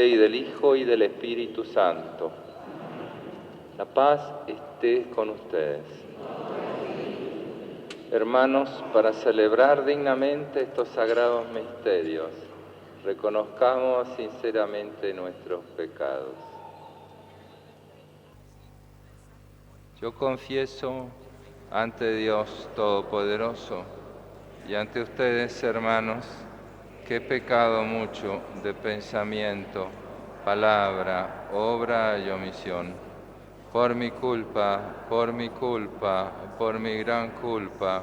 y del Hijo, y del Espíritu Santo. La paz esté con ustedes. Hermanos, para celebrar dignamente estos sagrados misterios, reconozcamos sinceramente nuestros pecados. Yo confieso ante Dios Todopoderoso y ante ustedes, hermanos, que he pecado mucho de pensamiento, palabra, obra y omisión. Por mi culpa, por mi gran culpa.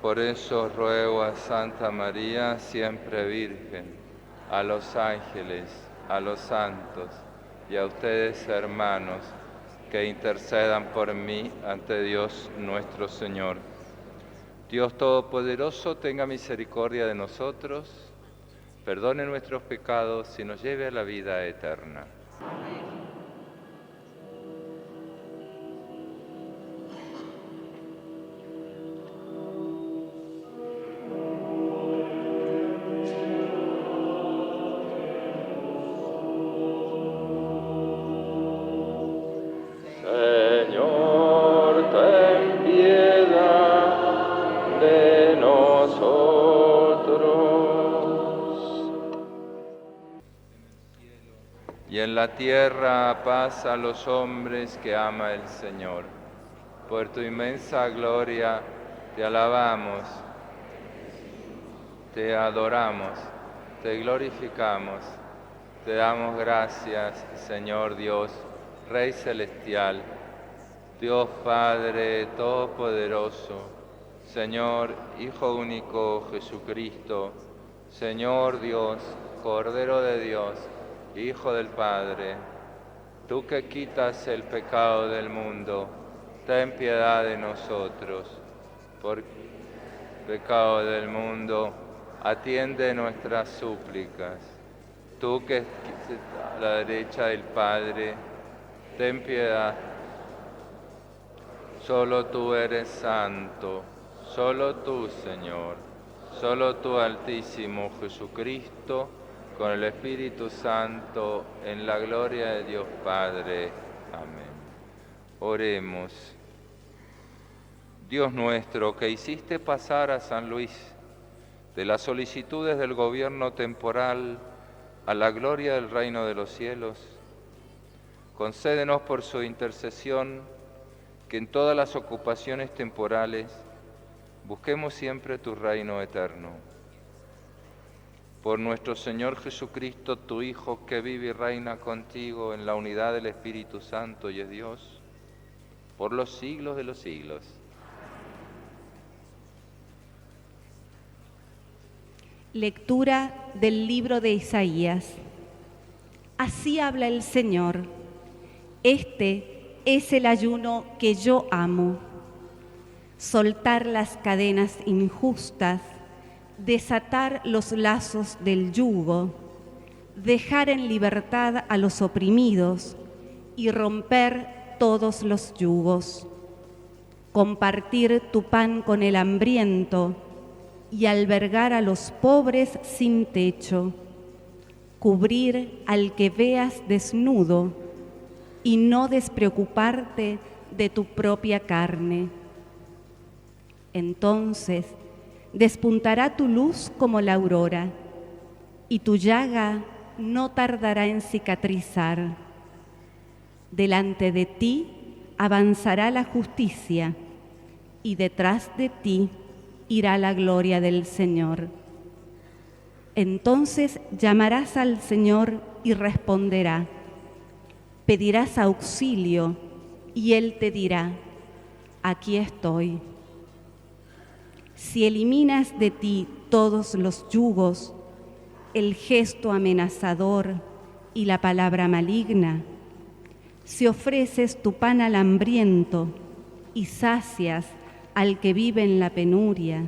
Por eso ruego a Santa María, siempre Virgen, a los ángeles, a los santos y a ustedes, hermanos, que intercedan por mí ante Dios nuestro Señor. Dios Todopoderoso, tenga misericordia de nosotros, perdone nuestros pecados y nos lleve a la vida eterna. Y en la tierra paz a los hombres que ama el Señor. Por tu inmensa gloria te alabamos, te adoramos, te glorificamos, te damos gracias, Señor Dios, Rey Celestial, Dios Padre Todopoderoso, Señor Hijo único Jesucristo, Señor Dios, Cordero de Dios, Hijo del Padre, tú que quitas el pecado del mundo, ten piedad de nosotros. Por el pecado del mundo, atiende nuestras súplicas. Tú que estás a la derecha del Padre, ten piedad. Solo tú eres santo, solo tú, Señor, solo tú, Altísimo Jesucristo, con el Espíritu Santo, en la gloria de Dios Padre. Amén. Oremos. Dios nuestro, que hiciste pasar a San Luis de las solicitudes del gobierno temporal a la gloria del reino de los cielos, concédenos por su intercesión que en todas las ocupaciones temporales busquemos siempre tu reino eterno. Por nuestro Señor Jesucristo, tu Hijo, que vive y reina contigo en la unidad del Espíritu Santo y es Dios, por los siglos de los siglos. Lectura del libro de Isaías. Así habla el Señor. Este es el ayuno que yo amo. Soltar las cadenas injustas, desatar los lazos del yugo, dejar en libertad a los oprimidos y romper todos los yugos, compartir tu pan con el hambriento y albergar a los pobres sin techo, cubrir al que veas desnudo y no despreocuparte de tu propia carne. Entonces despuntará tu luz como la aurora, y tu llaga no tardará en cicatrizar. Delante de ti avanzará la justicia, y detrás de ti irá la gloria del Señor. Entonces llamarás al Señor y responderá. Pedirás auxilio, y Él te dirá: aquí estoy. Si eliminas de ti todos los yugos, el gesto amenazador y la palabra maligna, si ofreces tu pan al hambriento y sacias al que vive en la penuria,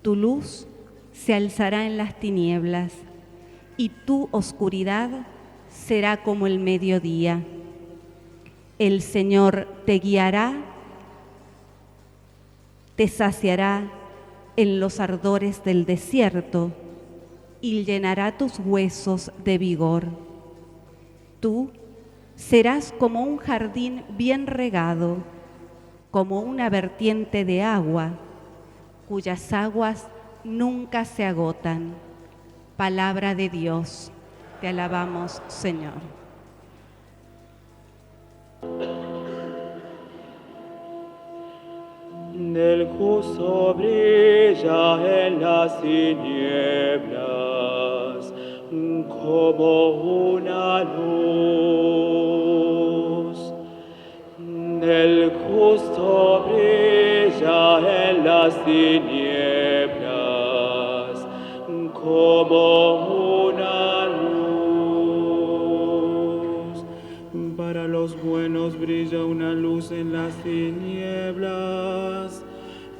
tu luz se alzará en las tinieblas y tu oscuridad será como el mediodía. El Señor te guiará, te saciará en los ardores del desierto y llenará tus huesos de vigor. Tú serás como un jardín bien regado, como una vertiente de agua, cuyas aguas nunca se agotan. Palabra de Dios. Te alabamos, Señor. El justo brilla en las tinieblas como una luz. El justo brilla en las tinieblas como una luz. Para los buenos brilla una luz en las tinieblas.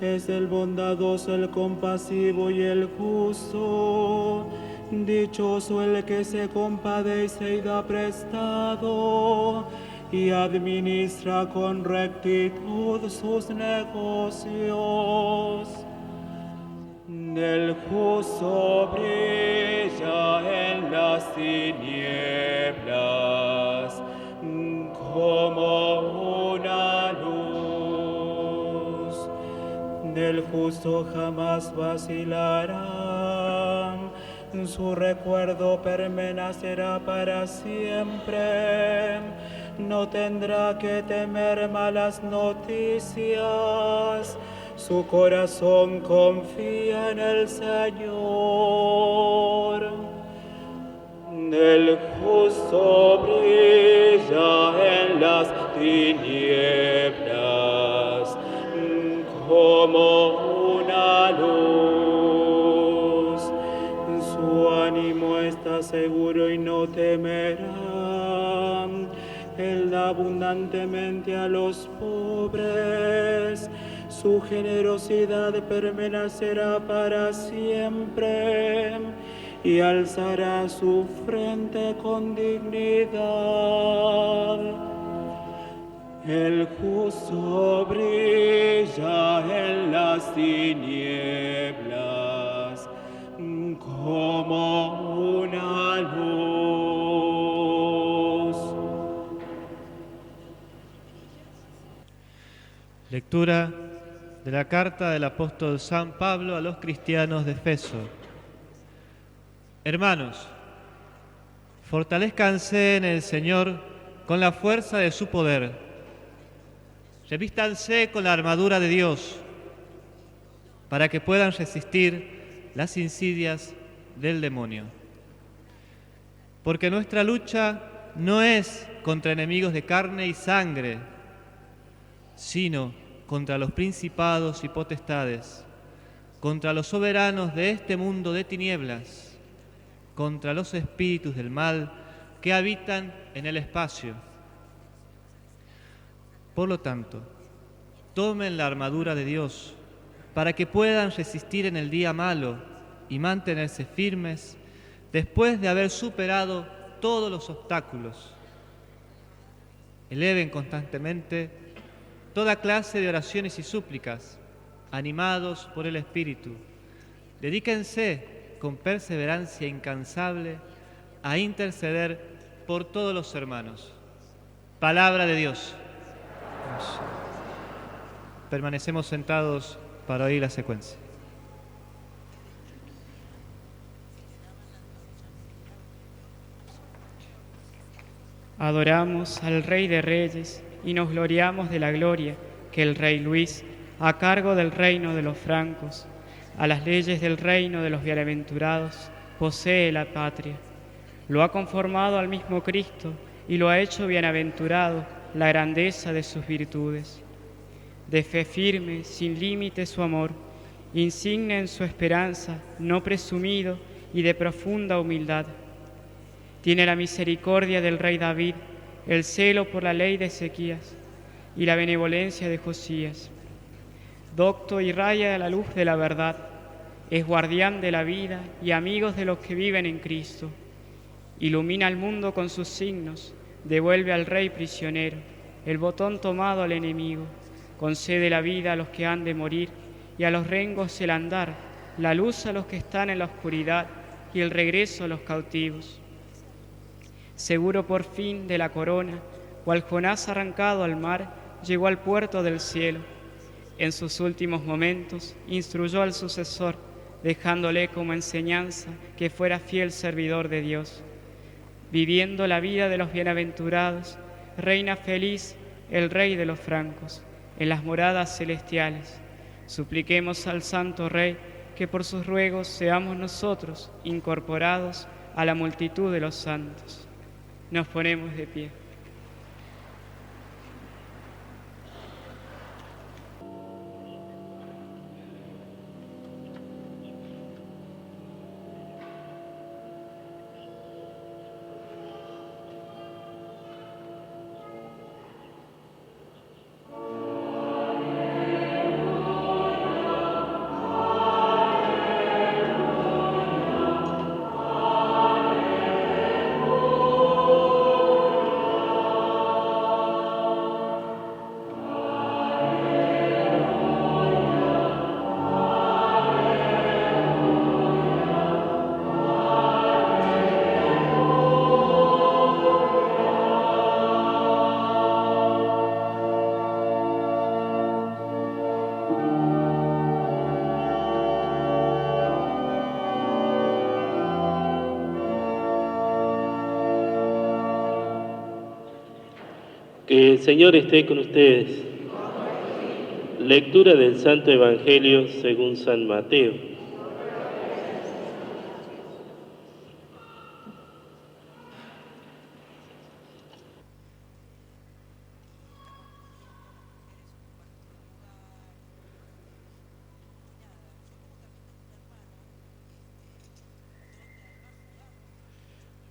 Es el bondadoso, el compasivo y el justo. Dichoso el que se compadece y da prestado y administra con rectitud sus negocios. El justo brilla en las tinieblas como una luz. El justo jamás vacilará, su recuerdo permanecerá para siempre. No tendrá que temer malas noticias, su corazón confía en el Señor. El justo brilla en las tinieblas como una luz. Su ánimo está seguro y no temerá. Él da abundantemente a los pobres. Su generosidad permanecerá para siempre y alzará su frente con dignidad. El justo brilla en las tinieblas como una luz. Lectura de la carta del apóstol San Pablo a los cristianos de Efeso. Hermanos, fortalezcanse en el Señor con la fuerza de su poder. Revístanse con la armadura de Dios para que puedan resistir las insidias del demonio. Porque nuestra lucha no es contra enemigos de carne y sangre, sino contra los principados y potestades, contra los soberanos de este mundo de tinieblas, contra los espíritus del mal que habitan en el espacio. Por lo tanto, tomen la armadura de Dios para que puedan resistir en el día malo y mantenerse firmes después de haber superado todos los obstáculos. Eleven constantemente toda clase de oraciones y súplicas, animados por el Espíritu. Dedíquense con perseverancia incansable a interceder por todos los hermanos. Palabra de Dios. Permanecemos sentados para oír la secuencia. Adoramos al Rey de Reyes y nos gloriamos de la gloria que el Rey Luis, a cargo del reino de los francos, a las leyes del reino de los bienaventurados, posee la patria. Lo ha conformado al mismo Cristo y lo ha hecho bienaventurado la grandeza de sus virtudes. De fe firme, sin límite su amor, insigne en su esperanza, no presumido y de profunda humildad. Tiene la misericordia del rey David, el celo por la ley de Ezequías y la benevolencia de Josías. Docto y raya a la luz de la verdad, es guardián de la vida y amigos de los que viven en Cristo. Ilumina al mundo con sus signos, devuelve al rey prisionero el botón tomado al enemigo, concede la vida a los que han de morir y a los rengos el andar, la luz a los que están en la oscuridad y el regreso a los cautivos. Seguro por fin de la corona, cual Jonás arrancado al mar, llegó al puerto del cielo. En sus últimos momentos instruyó al sucesor, dejándole como enseñanza que fuera fiel servidor de Dios. Viviendo la vida de los bienaventurados, reina feliz el Rey de los francos, en las moradas celestiales. Supliquemos al Santo Rey que por sus ruegos seamos nosotros incorporados a la multitud de los santos. Nos ponemos de pie. Que el Señor esté con ustedes. Lectura del Santo Evangelio según San Mateo.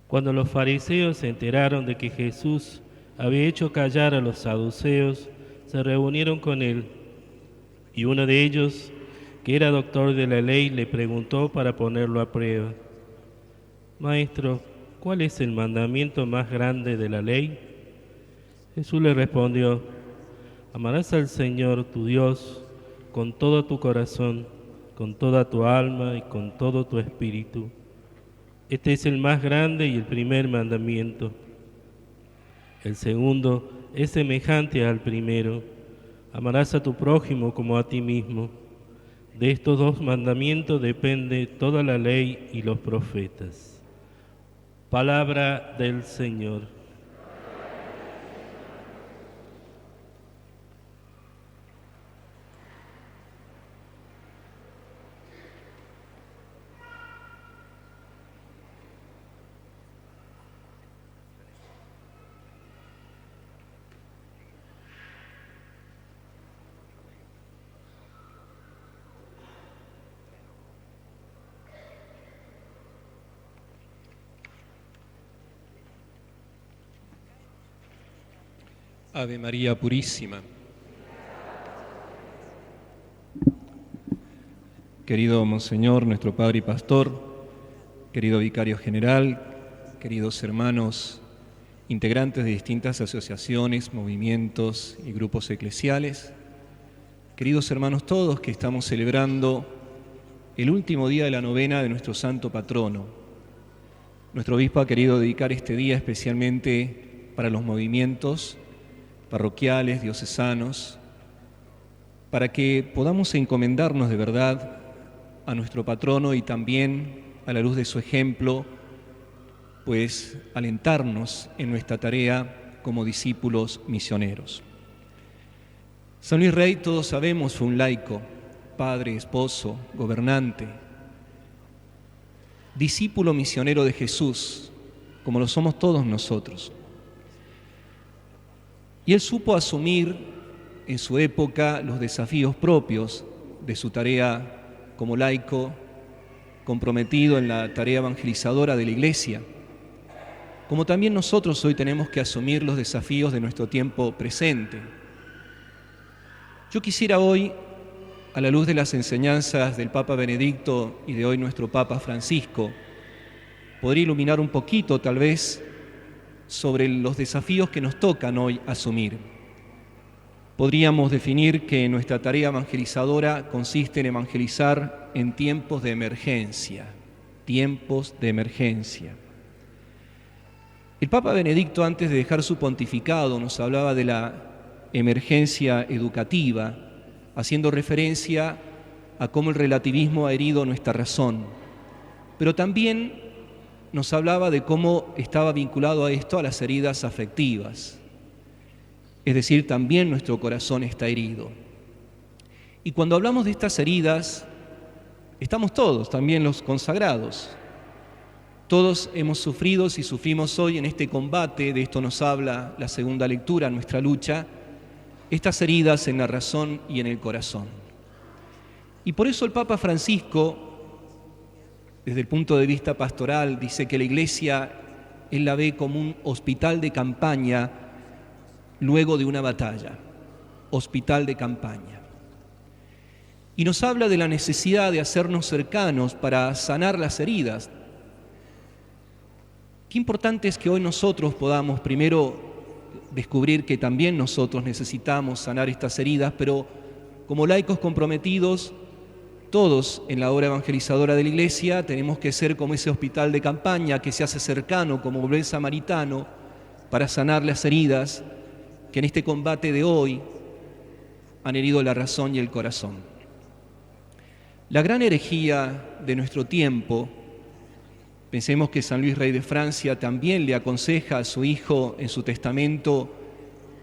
Cuando los fariseos se enteraron de que Jesús había hecho callar a los saduceos, se reunieron con él, y uno de ellos, que era doctor de la ley, le preguntó para ponerlo a prueba: Maestro, ¿cuál es el mandamiento más grande de la ley? Jesús le respondió: Amarás al Señor tu Dios con todo tu corazón, con toda tu alma y con todo tu espíritu. Este es el más grande y el primer mandamiento. El segundo es semejante al primero: amarás a tu prójimo como a ti mismo. De estos dos mandamientos depende toda la ley y los profetas. Palabra del Señor. Ave María Purísima. Querido Monseñor, nuestro Padre y Pastor, querido Vicario General, queridos hermanos integrantes de distintas asociaciones, movimientos y grupos eclesiales, queridos hermanos todos que estamos celebrando el último día de la novena de nuestro santo patrono. Nuestro obispo ha querido dedicar este día especialmente para los movimientos parroquiales, diocesanos, para que podamos encomendarnos de verdad a nuestro patrono y también, a la luz de su ejemplo, pues alentarnos en nuestra tarea como discípulos misioneros. San Luis Rey, todos sabemos, fue un laico, padre, esposo, gobernante, discípulo misionero de Jesús, como lo somos todos nosotros. Y él supo asumir en su época los desafíos propios de su tarea como laico, comprometido en la tarea evangelizadora de la Iglesia, como también nosotros hoy tenemos que asumir los desafíos de nuestro tiempo presente. Yo quisiera hoy, a la luz de las enseñanzas del Papa Benedicto y de hoy nuestro Papa Francisco, poder iluminar un poquito tal vez sobre los desafíos que nos tocan hoy asumir. Podríamos definir que nuestra tarea evangelizadora consiste en evangelizar en tiempos de emergencia, tiempos de emergencia. El Papa Benedicto, antes de dejar su pontificado, nos hablaba de la emergencia educativa, haciendo referencia a cómo el relativismo ha herido nuestra razón. Pero también nos hablaba de cómo estaba vinculado a esto a las heridas afectivas. Es decir, también nuestro corazón está herido. Y cuando hablamos de estas heridas, estamos todos, también los consagrados. Todos hemos sufrido y sufrimos hoy en este combate, de esto nos habla la segunda lectura, nuestra lucha, estas heridas en la razón y en el corazón. Y por eso el Papa Francisco, desde el punto de vista pastoral, dice que la Iglesia, él la ve como un hospital de campaña luego de una batalla, hospital de campaña. Y nos habla de la necesidad de hacernos cercanos para sanar las heridas. Qué importante es que hoy nosotros podamos primero descubrir que también nosotros necesitamos sanar estas heridas, pero como laicos comprometidos, todos en la obra evangelizadora de la Iglesia tenemos que ser como ese hospital de campaña que se hace cercano, como buen samaritano, para sanar las heridas que en este combate de hoy han herido la razón y el corazón. La gran herejía de nuestro tiempo, pensemos que San Luis Rey de Francia también le aconseja a su hijo en su testamento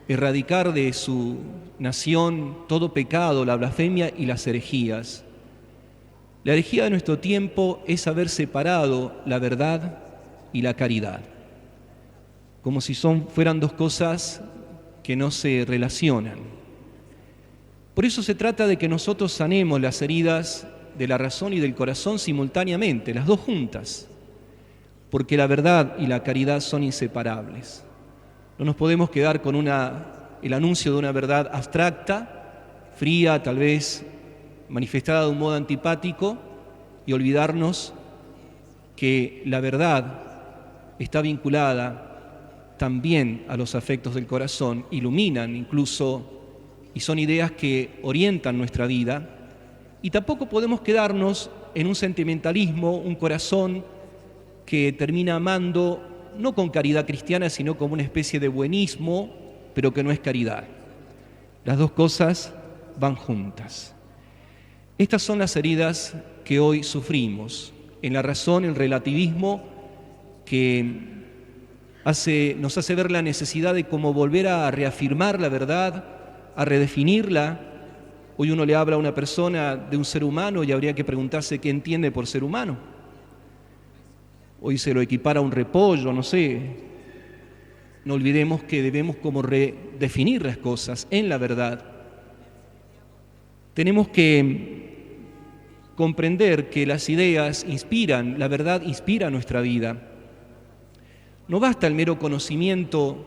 erradicar de su nación todo pecado, la blasfemia y las herejías. La herejía de nuestro tiempo es haber separado la verdad y la caridad, como si fueran dos cosas que no se relacionan. Por eso se trata de que nosotros sanemos las heridas de la razón y del corazón simultáneamente, las dos juntas, porque la verdad y la caridad son inseparables. No nos podemos quedar con el anuncio de una verdad abstracta, fría, tal vez manifestada de un modo antipático, y olvidarnos que la verdad está vinculada también a los afectos del corazón, iluminan incluso, y son ideas que orientan nuestra vida, y tampoco podemos quedarnos en un sentimentalismo, un corazón que termina amando no con caridad cristiana, sino como una especie de buenismo, pero que no es caridad. Las dos cosas van juntas. Estas son las heridas que hoy sufrimos. En la razón, el relativismo que nos hace ver la necesidad de cómo volver a reafirmar la verdad, a redefinirla. Hoy uno le habla a una persona de un ser humano y habría que preguntarse qué entiende por ser humano. Hoy se lo equipara a un repollo, no sé. No olvidemos que debemos como redefinir las cosas en la verdad. Tenemos que comprender que las ideas inspiran, la verdad inspira nuestra vida. No basta el mero conocimiento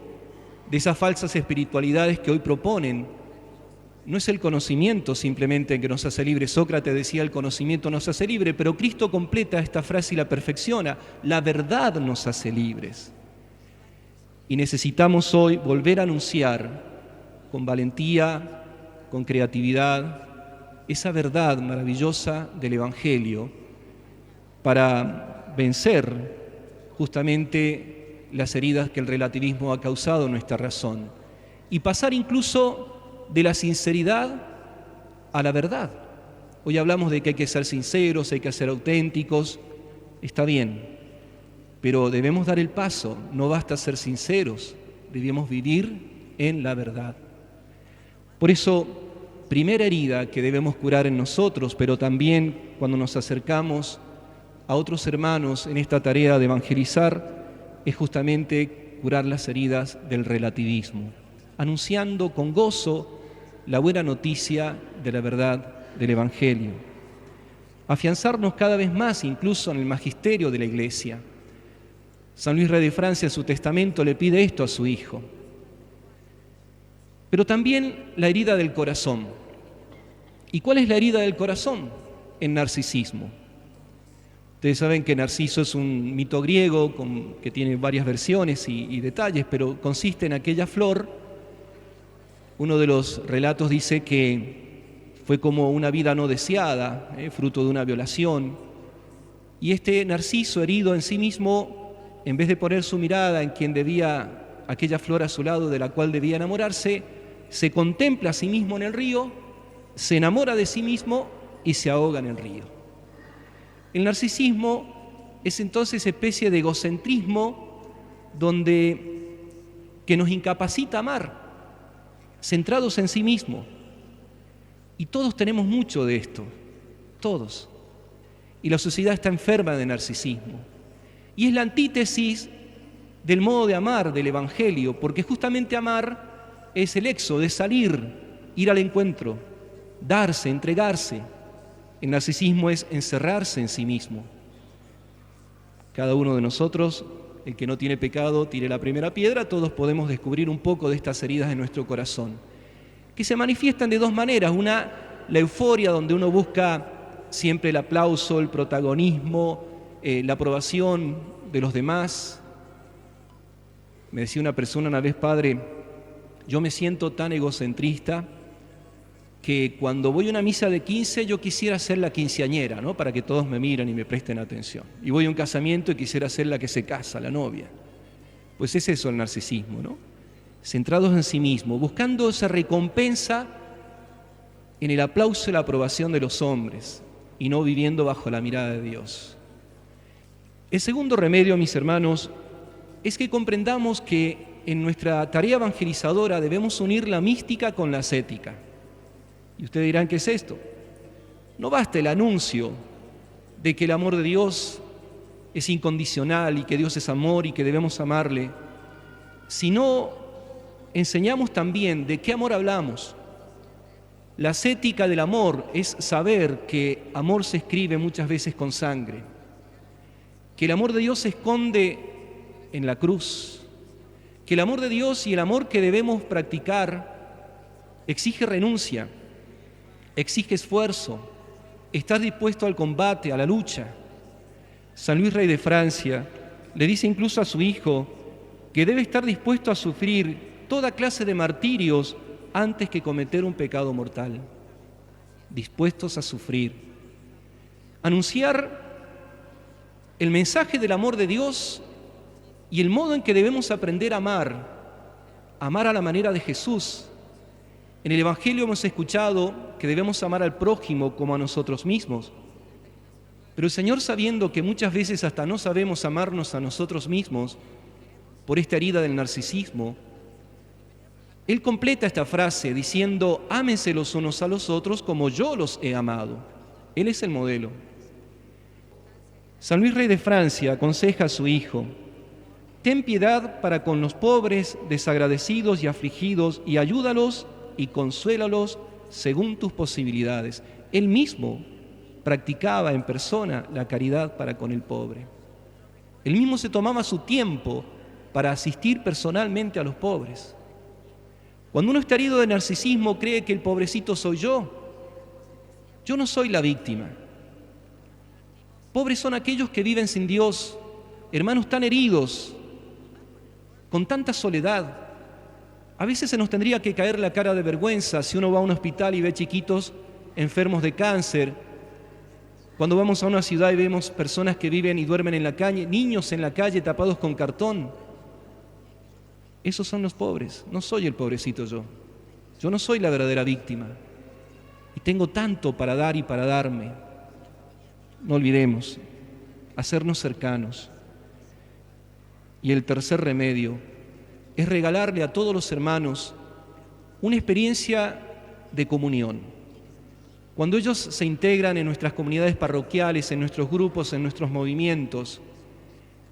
de esas falsas espiritualidades que hoy proponen. No es el conocimiento simplemente que nos hace libres. Sócrates decía, el conocimiento nos hace libres, pero Cristo completa esta frase y la perfecciona. La verdad nos hace libres. Y necesitamos hoy volver a anunciar con valentía, con creatividad, esa verdad maravillosa del Evangelio para vencer justamente las heridas que el relativismo ha causado en nuestra razón y pasar incluso de la sinceridad a la verdad. Hoy hablamos de que hay que ser sinceros, hay que ser auténticos, está bien, pero debemos dar el paso, no basta ser sinceros, debemos vivir en la verdad. Por eso, primera herida que debemos curar en nosotros, pero también cuando nos acercamos a otros hermanos en esta tarea de evangelizar, es justamente curar las heridas del relativismo, anunciando con gozo la buena noticia de la verdad del Evangelio. Afianzarnos cada vez más incluso en el magisterio de la Iglesia. San Luis Rey de Francia en su testamento le pide esto a su hijo. Pero también la herida del corazón. ¿Y cuál es la herida del corazón? El narcisismo. Ustedes saben que Narciso es un mito griego que tiene varias versiones y detalles, pero consiste en aquella flor. Uno de los relatos dice que fue como una vida no deseada, fruto de una violación. Y este Narciso, herido en sí mismo, en vez de poner su mirada en quien debía, aquella flor a su lado de la cual debía enamorarse, se contempla a sí mismo en el río, se enamora de sí mismo y se ahoga en el río. El narcisismo es entonces especie de egocentrismo que nos incapacita a amar, centrados en sí mismo. Y todos tenemos mucho de esto, todos. Y la sociedad está enferma de narcisismo. Y es la antítesis del modo de amar del Evangelio, porque justamente amar es el éxodo, de salir, ir al encuentro, darse, entregarse. El narcisismo es encerrarse en sí mismo. Cada uno de nosotros, el que no tiene pecado, tire la primera piedra. Todos podemos descubrir un poco de estas heridas en nuestro corazón, que se manifiestan de dos maneras. Una, la euforia, donde uno busca siempre el aplauso, el protagonismo, la aprobación de los demás. Me decía una persona una vez: padre, yo me siento tan egocentrista que cuando voy a una misa de 15 yo quisiera ser la quinceañera, ¿no? Para que todos me miren y me presten atención. Y voy a un casamiento y quisiera ser la que se casa, la novia. Pues es eso el narcisismo, ¿no? Centrados en sí mismo, buscando esa recompensa en el aplauso y la aprobación de los hombres y no viviendo bajo la mirada de Dios. El segundo remedio, mis hermanos, es que comprendamos que en nuestra tarea evangelizadora debemos unir la mística con la ascética. Y ustedes dirán: ¿qué es esto? No basta el anuncio de que el amor de Dios es incondicional y que Dios es amor y que debemos amarle, sino enseñamos también de qué amor hablamos. La ascética del amor es saber que amor se escribe muchas veces con sangre, que el amor de Dios se esconde en la cruz, que el amor de Dios y el amor que debemos practicar exige renuncia, exige esfuerzo, estar dispuesto al combate, a la lucha. San Luis, rey de Francia, le dice incluso a su hijo que debe estar dispuesto a sufrir toda clase de martirios antes que cometer un pecado mortal. Dispuestos a sufrir. Anunciar el mensaje del amor de Dios y el modo en que debemos aprender a amar a la manera de Jesús. En el Evangelio hemos escuchado que debemos amar al prójimo como a nosotros mismos. Pero el Señor, sabiendo que muchas veces hasta no sabemos amarnos a nosotros mismos por esta herida del narcisismo, Él completa esta frase diciendo: ámense los unos a los otros como yo los he amado. Él es el modelo. San Luis, rey de Francia, aconseja a su hijo: ten piedad para con los pobres, desagradecidos y afligidos, y ayúdalos y consuélalos según tus posibilidades. Él mismo practicaba en persona la caridad para con el pobre. Él mismo se tomaba su tiempo para asistir personalmente a los pobres. Cuando uno está herido de narcisismo, cree que el pobrecito soy yo. Yo no soy la víctima. Pobres son aquellos que viven sin Dios, hermanos tan heridos, con tanta soledad. A veces se nos tendría que caer la cara de vergüenza si uno va a un hospital y ve chiquitos enfermos de cáncer. Cuando vamos a una ciudad y vemos personas que viven y duermen en la calle, niños en la calle tapados con cartón. Esos son los pobres. No soy el pobrecito yo. Yo no soy la verdadera víctima. Y tengo tanto para dar y para darme. No olvidemos hacernos cercanos. Y el tercer remedio es regalarle a todos los hermanos una experiencia de comunión. Cuando ellos se integran en nuestras comunidades parroquiales, en nuestros grupos, en nuestros movimientos,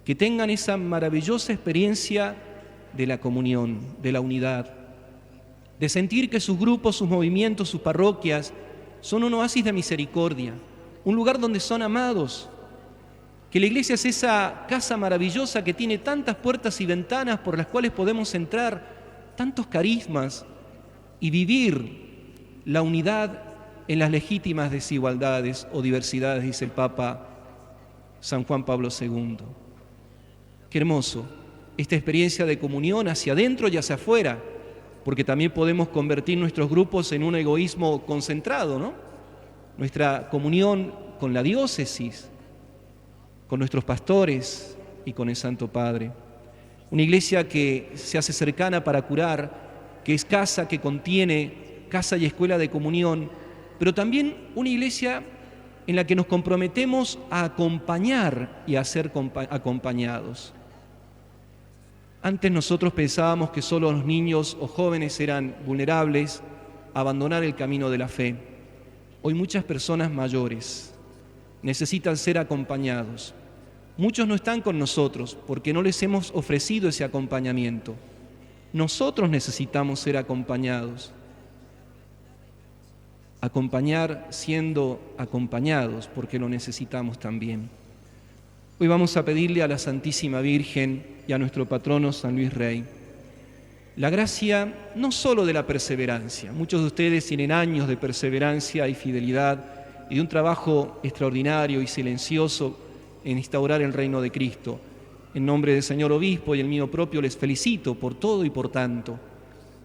que tengan esa maravillosa experiencia de la comunión, de la unidad, de sentir que sus grupos, sus movimientos, sus parroquias son un oasis de misericordia, un lugar donde son amados, que la iglesia es esa casa maravillosa que tiene tantas puertas y ventanas por las cuales podemos entrar, tantos carismas y vivir la unidad en las legítimas desigualdades o diversidades, dice el Papa San Juan Pablo II. Qué hermoso esta experiencia de comunión hacia adentro y hacia afuera, porque también podemos convertir nuestros grupos en un egoísmo concentrado, ¿no? Nuestra comunión con la diócesis, con nuestros pastores, y con el Santo Padre. Una iglesia que se hace cercana para curar, que es casa, que contiene casa y escuela de comunión, pero también una iglesia en la que nos comprometemos a acompañar y a ser acompañados. Antes nosotros pensábamos que solo los niños o jóvenes eran vulnerables a abandonar el camino de la fe. Hoy muchas personas mayores necesitan ser acompañados. Muchos no están con nosotros porque no les hemos ofrecido ese acompañamiento. Nosotros necesitamos ser acompañados. Acompañar siendo acompañados, porque lo necesitamos también. Hoy vamos a pedirle a la Santísima Virgen y a nuestro patrono San Luis Rey la gracia no solo de la perseverancia. Muchos de ustedes tienen años de perseverancia y fidelidad y de un trabajo extraordinario y silencioso en instaurar el reino de Cristo. En nombre del Señor Obispo y el mío propio les felicito por todo y por tanto.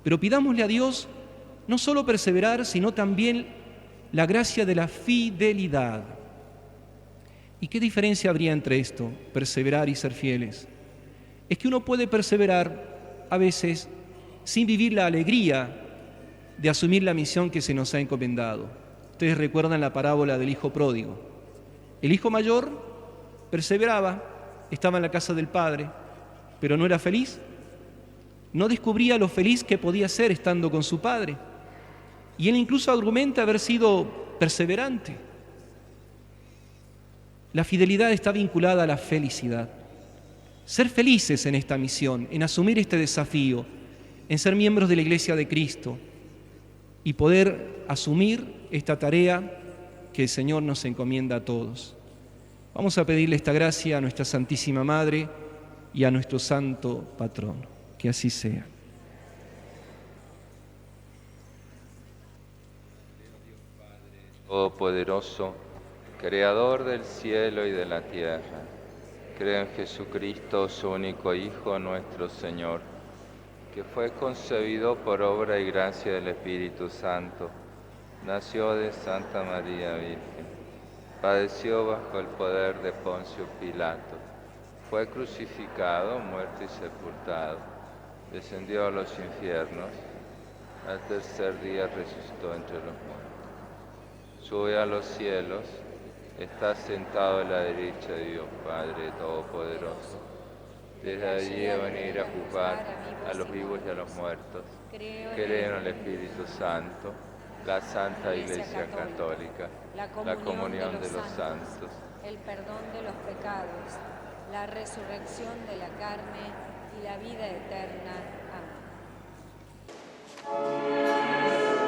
Pero pidámosle a Dios no solo perseverar, sino también la gracia de la fidelidad. ¿Y qué diferencia habría entre esto, perseverar y ser fieles? Es que uno puede perseverar a veces sin vivir la alegría de asumir la misión que se nos ha encomendado. Ustedes recuerdan la parábola del hijo pródigo. El hijo mayor perseveraba, estaba en la casa del padre, pero no era feliz. No descubría lo feliz que podía ser estando con su padre. Y él incluso argumenta haber sido perseverante. La fidelidad está vinculada a la felicidad. Ser felices en esta misión, en asumir este desafío, en ser miembros de la Iglesia de Cristo y poder asumir esta tarea que el Señor nos encomienda a todos. Vamos a pedirle esta gracia a nuestra Santísima Madre y a nuestro Santo Patrono. Que así sea. Todopoderoso, Creador del cielo y de la tierra, creo en Jesucristo, su único Hijo, nuestro Señor, que fue concebido por obra y gracia del Espíritu Santo, nació de Santa María Virgen, padeció bajo el poder de Poncio Pilato, fue crucificado, muerto y sepultado, descendió a los infiernos, al tercer día resucitó entre los muertos, sube a los cielos, está sentado a la derecha de Dios Padre Todopoderoso. Desde allí a venir a juzgar a los vivos y a los muertos. Creo en el Espíritu Santo, la Santa Iglesia Católica, la comunión de los santos, el perdón de los pecados, la resurrección de la carne y la vida eterna. Amén.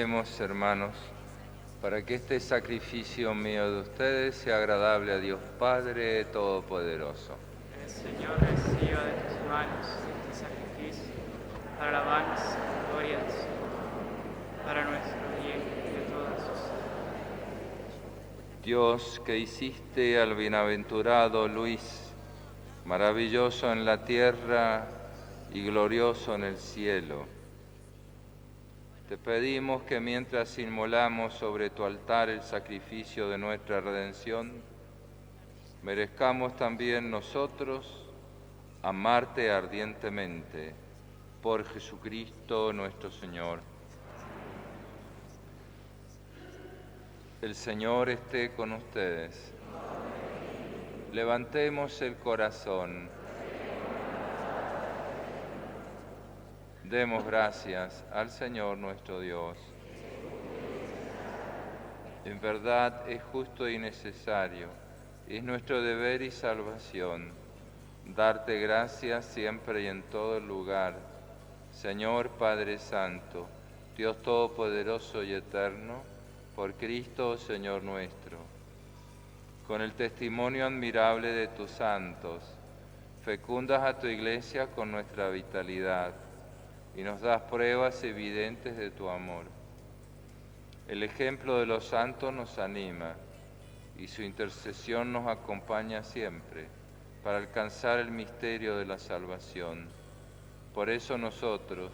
Oremos, hermanos, para que este sacrificio mío de ustedes sea agradable a Dios Padre Todopoderoso. El Señor reciba de tus manos este sacrificio para la alabanza y gloria de su nombre, para nuestro bien y de toda su Dios, que hiciste al bienaventurado Luis, maravilloso en la tierra y glorioso en el cielo, te pedimos que mientras inmolamos sobre tu altar el sacrificio de nuestra redención, merezcamos también nosotros amarte ardientemente por Jesucristo nuestro Señor. El Señor esté con ustedes. Levantemos el corazón. Demos gracias al Señor nuestro Dios. En verdad es justo y necesario, es nuestro deber y salvación, darte gracias siempre y en todo lugar, Señor Padre Santo, Dios Todopoderoso y Eterno, por Cristo, Señor nuestro. Con el testimonio admirable de tus santos, fecundas a tu Iglesia con nuestra vitalidad y nos das pruebas evidentes de tu amor. El ejemplo de los santos nos anima y su intercesión nos acompaña siempre para alcanzar el misterio de la salvación. Por eso nosotros,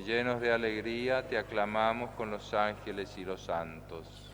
llenos de alegría, te aclamamos con los ángeles y los santos.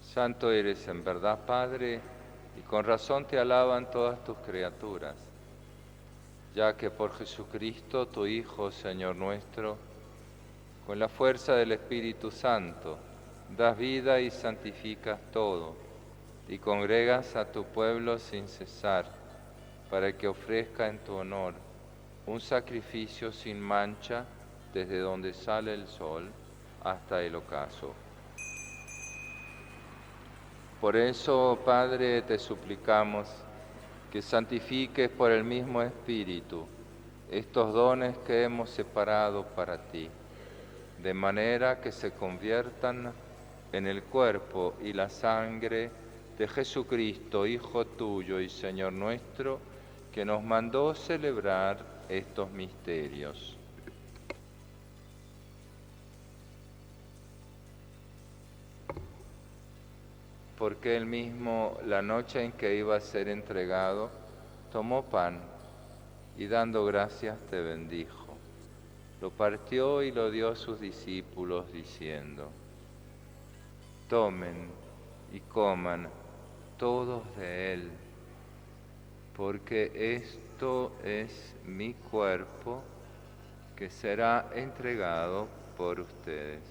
Santo eres en verdad, Padre, y con razón te alaban todas tus criaturas, ya que por Jesucristo, tu Hijo, Señor nuestro, con la fuerza del Espíritu Santo, das vida y santificas todo, y congregas a tu pueblo sin cesar, para que ofrezca en tu honor un sacrificio sin mancha desde donde sale el sol hasta el ocaso. Por eso, Padre, te suplicamos que santifiques por el mismo Espíritu estos dones que hemos separado para ti, de manera que se conviertan en el cuerpo y la sangre de Jesucristo, Hijo tuyo y Señor nuestro, que nos mandó celebrar estos misterios. Porque él mismo, la noche en que iba a ser entregado, tomó pan y dando gracias te bendijo. Lo partió y lo dio a sus discípulos diciendo: tomen y coman todos de él, porque esto es mi cuerpo que será entregado por ustedes.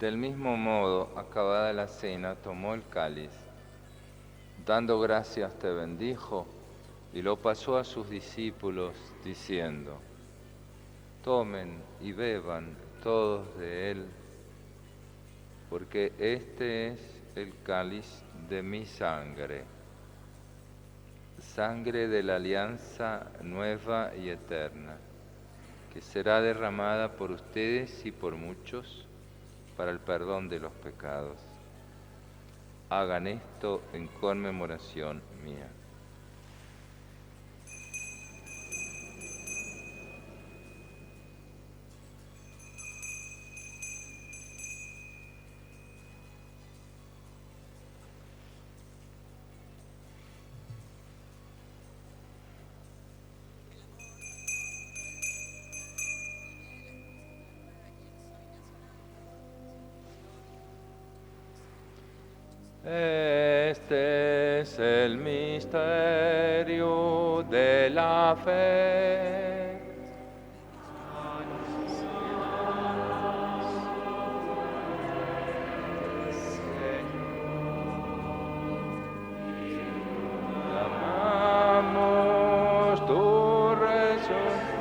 Del mismo modo, acabada la cena, tomó el cáliz, dando gracias te bendijo y lo pasó a sus discípulos diciendo: tomen y beban todos de él, porque este es el cáliz de mi sangre, sangre de la alianza nueva y eterna, que será derramada por ustedes y por muchos para el perdón de los pecados. Hagan esto en conmemoración mía. Este es el misterio de la fe. Amamos tu resurrección.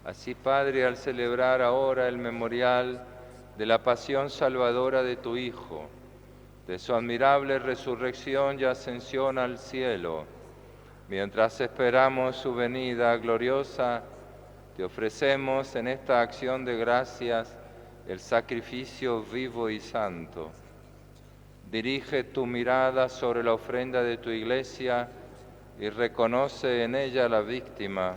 Así, Padre, al celebrar ahora el memorial de la pasión salvadora de tu Hijo, de su admirable resurrección y ascensión al cielo, mientras esperamos su venida gloriosa, te ofrecemos en esta acción de gracias el sacrificio vivo y santo. Dirige tu mirada sobre la ofrenda de tu Iglesia y reconoce en ella la víctima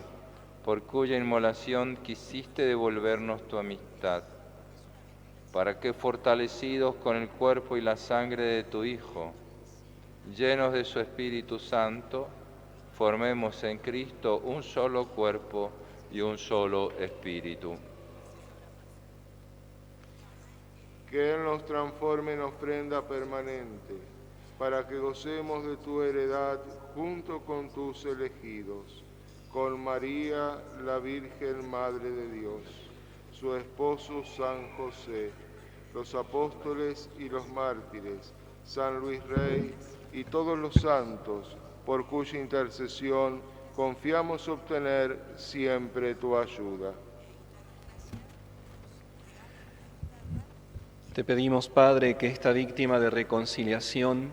por cuya inmolación quisiste devolvernos tu amistad, para que fortalecidos con el cuerpo y la sangre de tu Hijo, llenos de su Espíritu Santo, formemos en Cristo un solo cuerpo y un solo espíritu. Que Él nos transforme en ofrenda permanente, para que gocemos de tu heredad junto con tus elegidos, con María, la Virgen Madre de Dios, su esposo San José, los apóstoles y los mártires, San Luis Rey y todos los santos, por cuya intercesión confiamos obtener siempre tu ayuda. Te pedimos, Padre, que esta víctima de reconciliación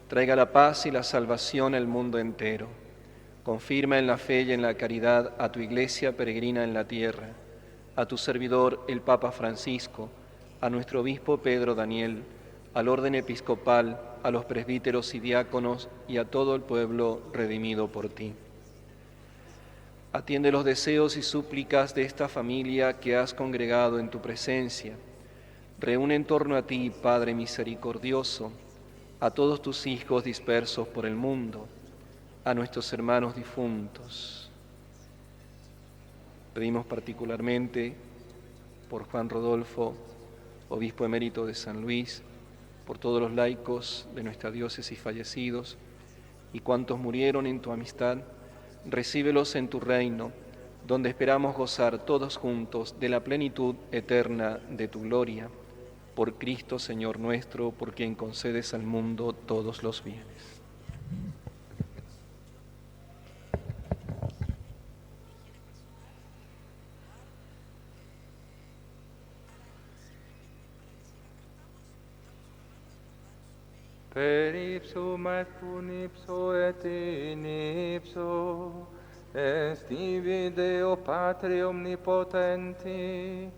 traiga la paz y la salvación al mundo entero. Confirma en la fe y en la caridad a tu Iglesia peregrina en la tierra, a tu servidor el Papa Francisco, a nuestro obispo Pedro Daniel, al orden episcopal, a los presbíteros y diáconos y a todo el pueblo redimido por ti. Atiende los deseos y súplicas de esta familia que has congregado en tu presencia. Reúne en torno a ti, Padre misericordioso, a todos tus hijos dispersos por el mundo, a nuestros hermanos difuntos. Pedimos particularmente por Juan Rodolfo, obispo emérito de San Luis, por todos los laicos de nuestra diócesis fallecidos y cuantos murieron en tu amistad. Recíbelos en tu reino, donde esperamos gozar todos juntos de la plenitud eterna de tu gloria. Por Cristo, Señor nuestro, por quien concedes al mundo todos los bienes. Per ipsum et cum ipso et in ipso, est ibi Deo Patri omnipotenti,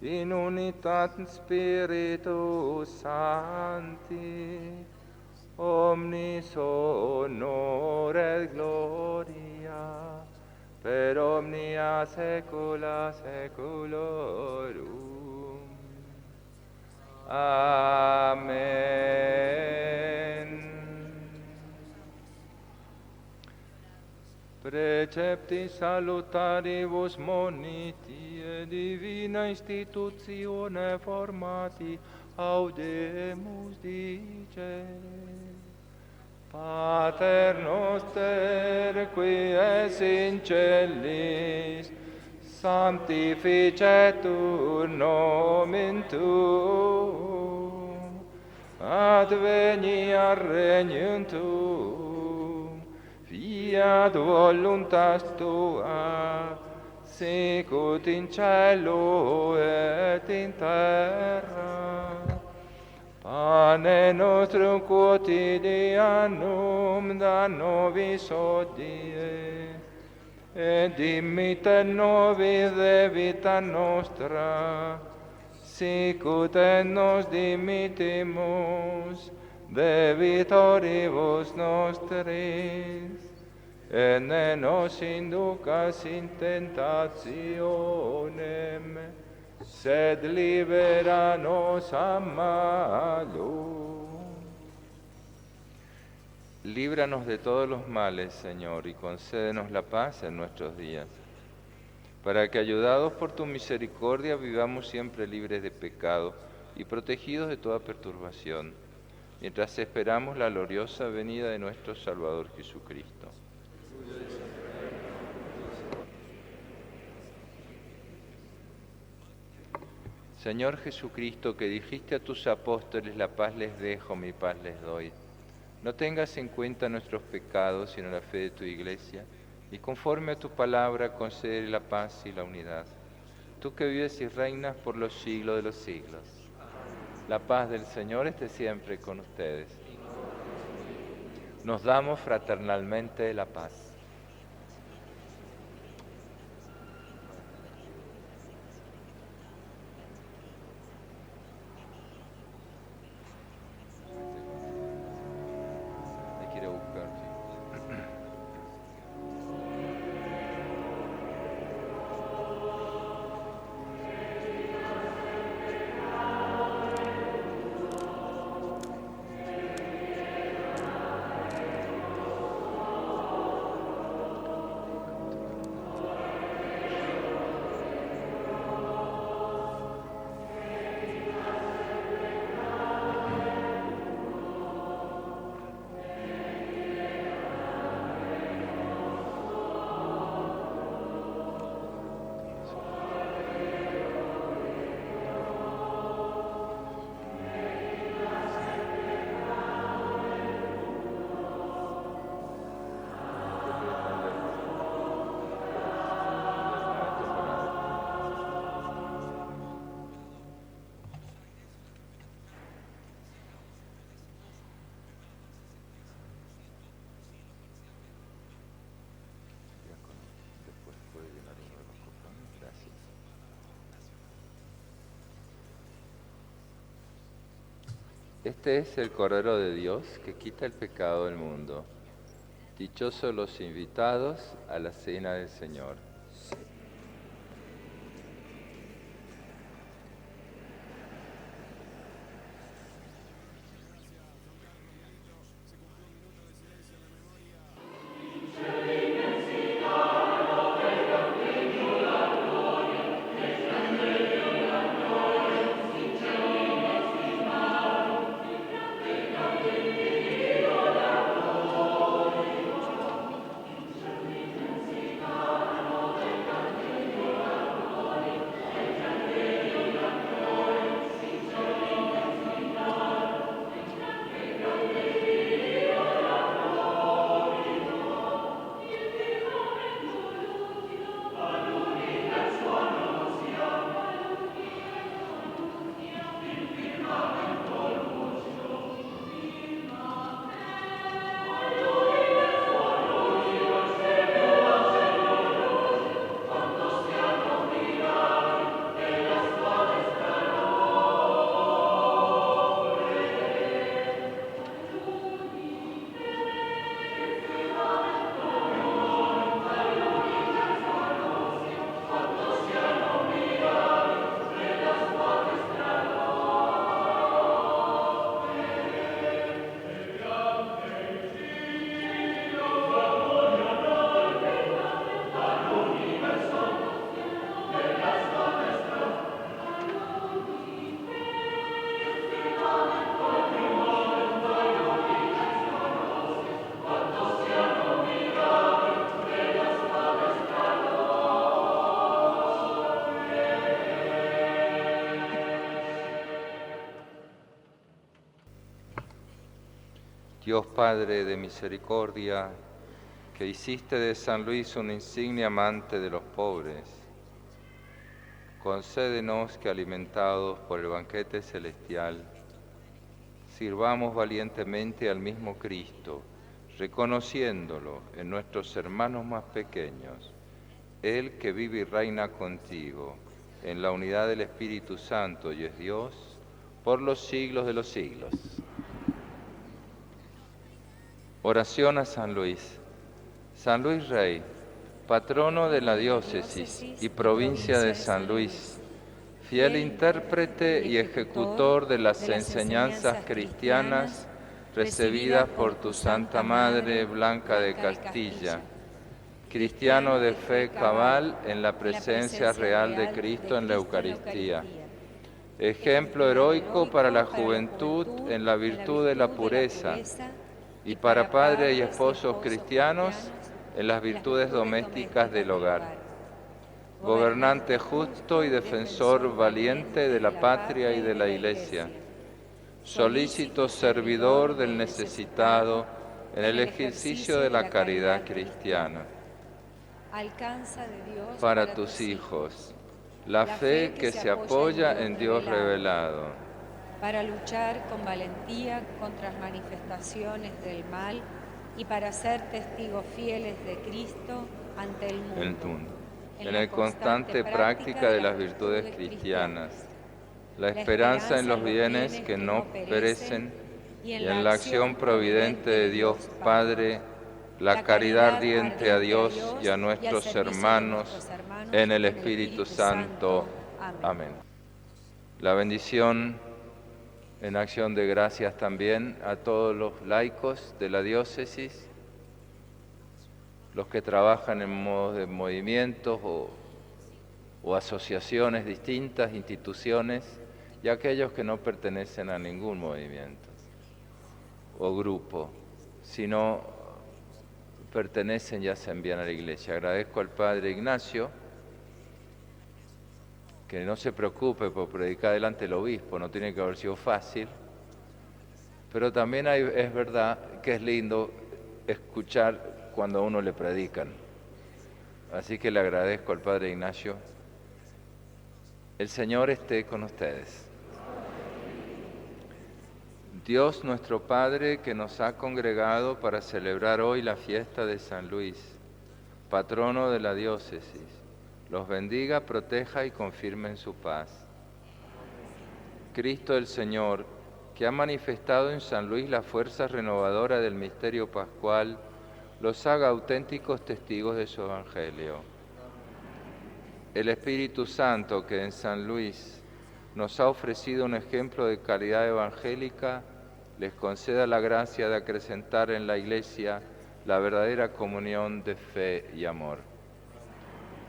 in unitate Spiritus Sancti, omnis honor et gloria, per omnia saecula saeculorum. Amen. Precepti salutaribus moniti et divina institutione formati audemus dice. Pater noster qui es in celis, sanctificetur nomen tuum, adveniat regnum tuum, fiat voluntas tua, sicut in cielo et in terra. Pane nostrum quotidianum da nobis hodie, et dimitte nobis debita nostra, sicut et nos dimittimus debitoribus nostris, et ne nos inducas in tentationem, sed libera nos a malo. Líbranos de todos los males, Señor, y concédenos la paz en nuestros días, para que, ayudados por tu misericordia, vivamos siempre libres de pecado y protegidos de toda perturbación, mientras esperamos la gloriosa venida de nuestro Salvador Jesucristo. Señor Jesucristo, que dijiste a tus apóstoles, la paz les dejo, mi paz les doy, no tengas en cuenta nuestros pecados, sino la fe de tu Iglesia, y conforme a tu palabra concede la paz y la unidad. Tú que vives y reinas por los siglos de los siglos. La paz del Señor esté siempre con ustedes. Nos damos fraternalmente la paz. Este es el Cordero de Dios que quita el pecado del mundo. Dichosos los invitados a la cena del Señor. Dios Padre de misericordia, que hiciste de San Luis un insigne amante de los pobres, concédenos que, alimentados por el banquete celestial, sirvamos valientemente al mismo Cristo, reconociéndolo en nuestros hermanos más pequeños, Él que vive y reina contigo, en la unidad del Espíritu Santo y es Dios, por los siglos de los siglos. Oración a San Luis. San Luis Rey, patrono de la diócesis y provincia de San Luis, fiel intérprete y ejecutor de las enseñanzas cristianas recibidas por tu Santa Madre Blanca de Castilla, cristiano de fe cabal en la presencia real de Cristo en la Eucaristía, ejemplo heroico para la juventud en la virtud de la pureza y para padres y esposos cristianos en las virtudes domésticas del hogar, gobernante justo y defensor valiente de la patria y de la Iglesia, solícito servidor del necesitado en el ejercicio de la caridad cristiana. Alcanza de Dios Para tus hijos, la fe que se apoya en Dios revelado, para luchar con valentía contra las manifestaciones del mal y para ser testigos fieles de Cristo ante el mundo. En la constante práctica de las virtudes cristianas, la esperanza en los bienes que no perecen y en la acción providente de Dios Padre, la caridad ardiente a Dios y a nuestros hermanos en el Espíritu Santo. Amén. La bendición en acción de gracias también a todos los laicos de la diócesis, los que trabajan en modos de movimientos o asociaciones distintas, instituciones, y aquellos que no pertenecen a ningún movimiento o grupo, sino pertenecen y hacen bien a la Iglesia. Agradezco al Padre Ignacio, que no se preocupe por predicar delante del obispo, no tiene que haber sido fácil, pero también es verdad que es lindo escuchar cuando a uno le predican. Así que le agradezco al Padre Ignacio. El Señor esté con ustedes. Dios nuestro Padre, que nos ha congregado para celebrar hoy la fiesta de San Luis, patrono de la diócesis, los bendiga, proteja y confirme en su paz. Cristo el Señor, que ha manifestado en San Luis la fuerza renovadora del misterio pascual, los haga auténticos testigos de su Evangelio. El Espíritu Santo, que en San Luis nos ha ofrecido un ejemplo de caridad evangélica, les conceda la gracia de acrecentar en la Iglesia la verdadera comunión de fe y amor.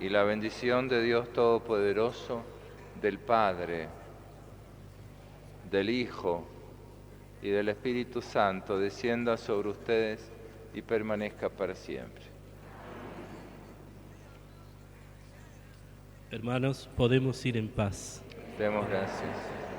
Y la bendición de Dios Todopoderoso, del Padre, del Hijo y del Espíritu Santo descienda sobre ustedes y permanezca para siempre. Hermanos, podemos ir en paz. Demos gracias.